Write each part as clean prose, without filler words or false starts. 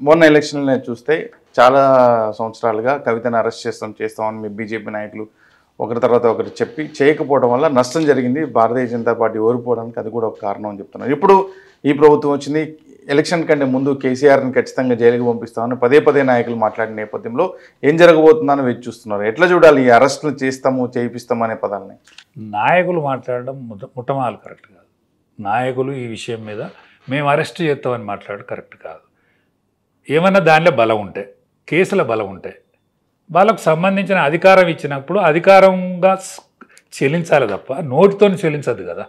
మొన్న ఎలక్షన్లో చూస్తే చాలా సంవత్సరాలుగా కవితను అరెస్ట్ చేస్తామని మీ బీజేపీ నాయకులు ఒకరి తర్వాత ఒకరు చెప్పి చేయకపోవడం వల్ల నష్టం జరిగింది. భారతీయ జనతా పార్టీ ఓడిపోవడానికి అది కూడా ఒక కారణం అని చెప్తున్నారు. ఇప్పుడు ఈ ప్రభుత్వం వచ్చింది, ఎలక్షన్ కంటే ముందు కేసీఆర్ని ఖచ్చితంగా జైలుకి పంపిస్తామని పదే పదే నాయకులు మాట్లాడిన నేపథ్యంలో ఏం జరగబోతుందని వేచి చూస్తున్నారు. ఎట్లా చూడాలి ఈ అరెస్టులు చేయిస్తాము అనే పదాలని? నాయకులు మాట్లాడడం ముట్టమాలు కరెక్ట్ కాదు. నాయకులు ఈ విషయం మీద మేము అరెస్ట్ చేస్తామని మాట్లాడడం కరెక్ట్ కాదు. ఏమన్నా దానిలో బలం ఉంటే, కేసుల బలం ఉంటే, వాళ్ళకు సంబంధించిన అధికారం ఇచ్చినప్పుడు అధికారంగా చెల్లించాలి తప్ప నోటితో చెల్లించదు కదా.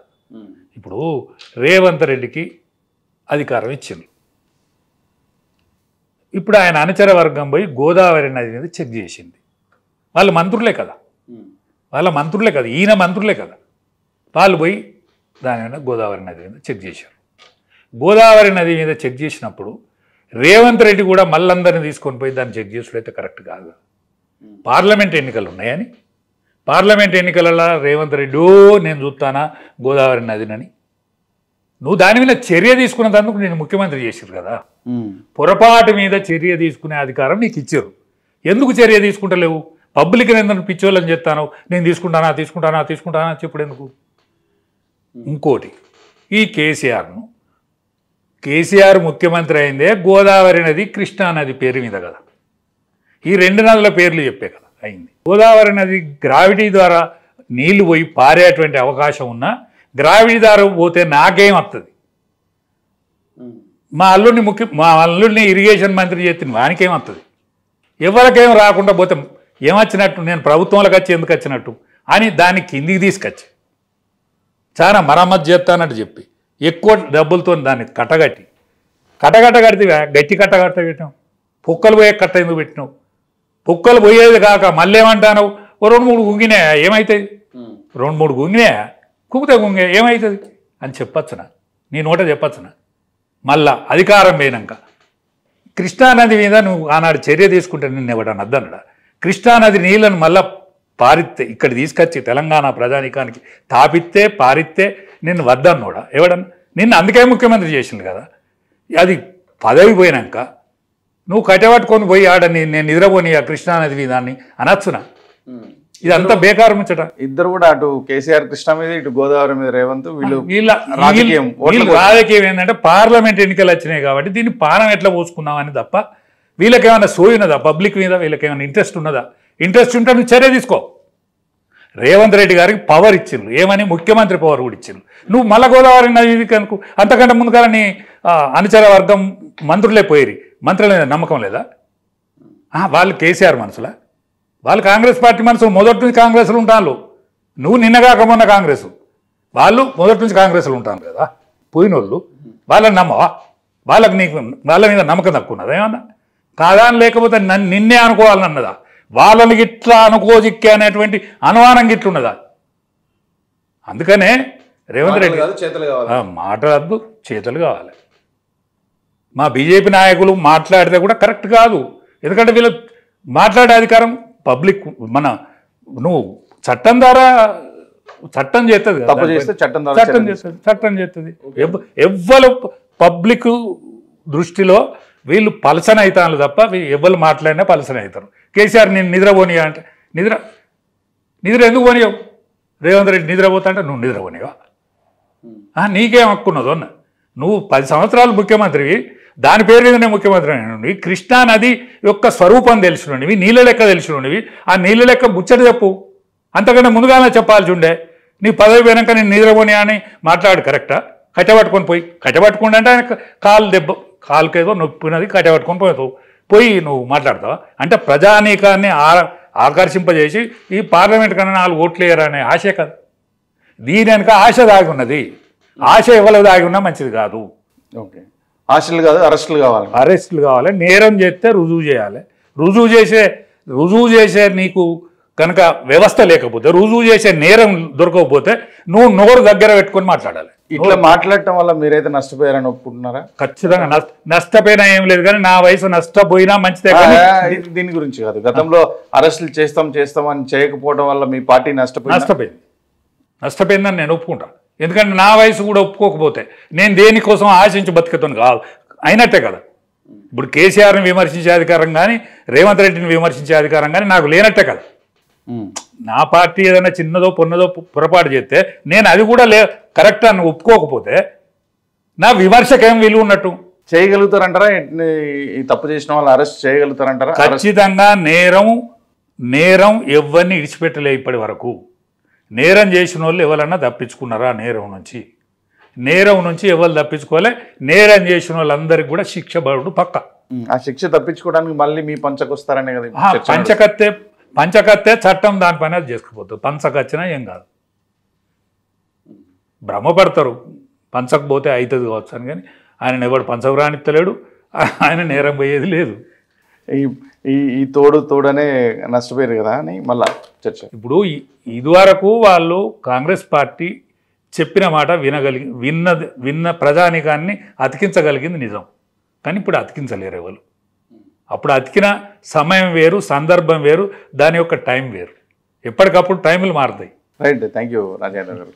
ఇప్పుడు రేవంత్ రెడ్డికి అధికారం ఇచ్చింది. ఇప్పుడు ఆయన అనుచర వర్గం పోయి గోదావరి నది మీద చెక్ చేసింది. వాళ్ళ మంత్రులే కదా, ఈయన మంత్రులే కదా. వాళ్ళు పోయి దాని మీద గోదావరి నది మీద చెక్ చేశారు. గోదావరి నది మీద చెక్ చేసినప్పుడు రేవంత్ రెడ్డి కూడా మళ్ళందరినీ తీసుకొని పోయి దాన్ని చెక్ చేసుడైతే కరెక్ట్ కాదు. పార్లమెంట్ ఎన్నికలు ఉన్నాయని, పార్లమెంట్ ఎన్నికలలో రేవంత్ రెడ్డి నేను చూస్తానా గోదావరి నదినని, నువ్వు దాని మీద చర్య తీసుకున్నందుకు నేను ముఖ్యమంత్రి చేశారు కదా. పొరపాటు మీద చర్య తీసుకునే అధికారం నీకు ఇచ్చారు. ఎందుకు చర్య తీసుకుంటలేవు? పబ్లిక్ ఎందుకు పిచ్చోళ్ళని చెప్తాను, నేను తీసుకుంటానా చెప్పుడు ఎందుకు? ఇంకోటి, ఈ కేసీఆర్ ముఖ్యమంత్రి అయిందే గోదావరి నది కృష్ణా నది పేరు మీద కదా. ఈ రెండు నదుల పేర్లు చెప్పే కదా అయింది. గోదావరి నది గ్రావిటీ ద్వారా నీళ్లు పోయి పారేటువంటి అవకాశం ఉన్నా గ్రావిటీ ద్వారా పోతే నాకేం వస్తుంది? మా అల్లుడిని ఇరిగేషన్ మంత్రి చేస్తుంది, వానికేం వస్తుంది? ఎవరికేం రాకుండా పోతే ఏమొచ్చినట్టు? నేను ప్రభుత్వంలోకి వచ్చి ఎందుకు వచ్చినట్టు అని దాన్ని కిందికి తీసుకొచ్చి చాలా మరమ్మతు చేస్తానట్టు చెప్పి ఎక్కువ డబ్బులతో దాన్ని కట్టగట్టి కడితే గట్టి కట్ట పెట్టాం. పొక్కలు పోయే కట్ట ఎందుకు పెట్టినావు? పొక్కలు పోయేది కాక మళ్ళీ ఏమంటాను? ఓ 2-3 గుంగినాయా ఏమవుతుంది? 2-3 గుంగినాయా కుక్కితే గుంగే ఏమవుతుంది అని చెప్పచ్చునా? నీ నోట చెప్పచ్చునా? మళ్ళా అధికారం పోయినాక కృష్ణానది మీద నువ్వు ఆనాడు చర్య తీసుకుంటే నిన్ను ఎవడన్నా అద్దన్నాడా? కృష్ణానది నీళ్ళను మళ్ళా పారిస్తే ఇక్కడ తీసుకొచ్చి తెలంగాణ ప్రజానికానికి తాపిస్తే పారిస్తే నిన్ను వద్దన్నోడా ఎవడన్నా? నిన్ను అందుకే ముఖ్యమంత్రి చేసింది కదా. అది పదవి పోయినాక నువ్వు కట్టబట్టుకొని పోయి ఆడ నేను నిద్రపోని ఆ కృష్ణానది విధాన్ని అనొచ్చునా? ఇదంతా బేకారం ముచ్చట. ఇద్దరు కూడా అటు కేసీఆర్ కృష్ణ మీద, ఇటు గోదావరి మీద రేవంత్, వీళ్ళ రాజకీయం ఏంటంటే పార్లమెంట్ ఎన్నికలు వచ్చినాయి కాబట్టి దీన్ని పానం ఎట్లా పోసుకుందామని తప్ప వీళ్ళకేమైనా సోయున్నదా? పబ్లిక్ మీద వీళ్ళకేమైనా ఇంట్రెస్ట్ ఉన్నదా? ఇంట్రెస్ట్ ఉంటే నువ్వు చర్య తీసుకో. రేవంత్ రెడ్డి గారికి పవర్ ఇచ్చిండ్రు, ఏమని ముఖ్యమంత్రి పవర్ కూడా ఇచ్చిండ్రు. నువ్వు మళ్ళా గోదావరి నది కనుక అంతకంటే ముందుగా నీ అనుచర వర్గం మంత్రులే పోయిరి. మంత్రుల మీద నమ్మకం లేదా? వాళ్ళు కేసీఆర్ మనసులా? వాళ్ళు కాంగ్రెస్ పార్టీ మనసులు మొదటి నుంచి కాంగ్రెస్లో ఉంటాను. నువ్వు నిన్నగాక మొన్న కాంగ్రెస్, వాళ్ళు మొదటి నుంచి కాంగ్రెస్లో ఉంటాను కదా. పోయినోళ్ళు వాళ్ళని నమ్మవా? వాళ్ళ మీద నమ్మకం తక్కువ ఉన్నదా? ఏమన్నా కాదా? లేకపోతే నిన్నే అనుకోవాలన్నదా? వాళ్ళని గిట్లా అనుకోజిక్కే అనేటువంటి అనుమానం గిట్లున్నదా? అందుకనే రేవంత్ రెడ్డి మాట్లాడద్దు, చేతులు కావాలి. మా బీజేపీ నాయకులు మాట్లాడితే కూడా కరెక్ట్ కాదు. ఎందుకంటే వీళ్ళు మాట్లాడే అధికారం పబ్లిక్ నువ్వు చట్టం ద్వారా చట్టం చేస్తుంది, చట్టం చేస్తుంది. ఎవ్వరు పబ్లిక్ దృష్టిలో వీళ్ళు పలసన అవుతాను తప్ప ఎవ్వరు మాట్లాడినా పలసన అవుతారు. కేసీఆర్ నేను నిద్రపోనియా అంటే నిద్ర ఎందుకు పోనియావు? రేవంత్ రెడ్డి నిద్రపోతా అంటే నువ్వు నిద్రపోనివా? నీకేం హక్కున్నదో అన్న. నువ్వు 10 సంవత్సరాలు ముఖ్యమంత్రివి, దాని పేరు మీదనే ముఖ్యమంత్రి అయినవి, కృష్ణా నది యొక్క స్వరూపం తెలిసినవి, నీళ్ళ లెక్క తెలిసినవి, ఆ నీళ్ళ లెక్క ముచ్చట చెప్పు. అంతకంటే ముందుగానే చెప్పాల్సి ఉండే. నీ పదవి పోయినాక నేను నిద్రపోనియా అని మాట్లాడు కరెక్టా? కట్టబట్టుకుంటే అంటే ఆయన కాలుకేదో నొప్పినది కట్టబట్టుకొని పోయి నువ్వు మాట్లాడతావా? అంటే ప్రజానీకాన్ని ఆకర్షింపజేసి ఈ పార్లమెంట్ కన్నా 4 ఓట్లు వేయరా అనే ఆశే కదా. దీని వెనుక ఆశ దాగి ఉన్నది. ఆశ ఎవరు దాగి ఉన్నా మంచిది కాదు. ఓకే, ఆశలు కాదు అరెస్టులు కావాలి. నేరం చేస్తే రుజువు చేసే నీకు కనుక వ్యవస్థ లేకపోతే, రుజువు చేసే నేరం దొరకకపోతే నువ్వు నోరు దగ్గర పెట్టుకొని మాట్లాడాలి. ఇట్లా మాట్లాడటం వల్ల మీరైతే నష్టపోయారని ఒప్పుకుంటున్నారా? ఖచ్చితంగా నష్టపోయినా ఏం లేదు, కానీ నా వయసు నష్టపోయినా మంచిదే. దీని గురించి కాదు, గతంలో అరెస్టులు చేస్తాం అని చేయకపోవడం వల్ల మీ పార్టీ నష్టపోయిందని నేను ఒప్పుకుంటా. ఎందుకంటే నా వయసు కూడా ఒప్పుకోకపోతే నేను దేనికోసం ఆశించి బతికేతాను కాదు అయినట్టే కదా. ఇప్పుడు కేసీఆర్ని విమర్శించే అధికారం కానీ రేవంత్ రెడ్డిని విమర్శించే అధికారం కానీ నాకు లేనట్టే కదా. నా పార్టీ ఏదైనా చిన్నదో పొన్నదో పొరపాటు చేస్తే నేను అది కూడా కరెక్ట్ అని ఒప్పుకోకపోతే నా విమర్శకేం విలువ ఉన్నట్టు. చేయగలుగుతారంటారా? ఈ తప్పు చేసిన వాళ్ళు అరెస్ట్ చేయగలుగుతారంటారా? ఖచ్చితంగా నేరం ఎవరిని ఇడిచిపెట్టలే ఇప్పటి వరకు. నేరం చేసిన వాళ్ళు ఎవరన్నా తప్పించుకున్నారా నేరం నుంచి? నేరం నుంచి ఎవరు తప్పించుకోలే. నేరం చేసిన వాళ్ళందరికీ కూడా శిక్ష పడు పక్క. ఆ శిక్ష తప్పించుకోవడానికి మళ్ళీ మీ పంచకొస్తారనే కదా. పంచకత్తే చట్టం దాని పని అది చేసుకుపోతుంది. పంచకచ్చినా ఏం కాదు, భ్రమపడతారు పంచకపోతే అవుతుంది కావచ్చు అని. కానీ ఆయన ఎవడు పంచకు రానిత్తలేడు, ఆయన నేరం పోయేది లేదు. ఈ తోడనే నష్టపోయారు కదా అని మళ్ళా చర్చ. ఇప్పుడు ఇదివరకు వాళ్ళు కాంగ్రెస్ పార్టీ చెప్పిన మాట విన్న ప్రజానికాన్ని అతికించగలిగింది నిజం. కానీ ఇప్పుడు అతికించలేరు ఎవరు. అప్పుడు అతికిన సమయం వేరు, సందర్భం వేరు, దాని యొక్క టైం వేరు. ఎప్పటికప్పుడు టైంలు మారుతాయి. రైట్, థ్యాంక్ యూ రాజేంద్ర గారు.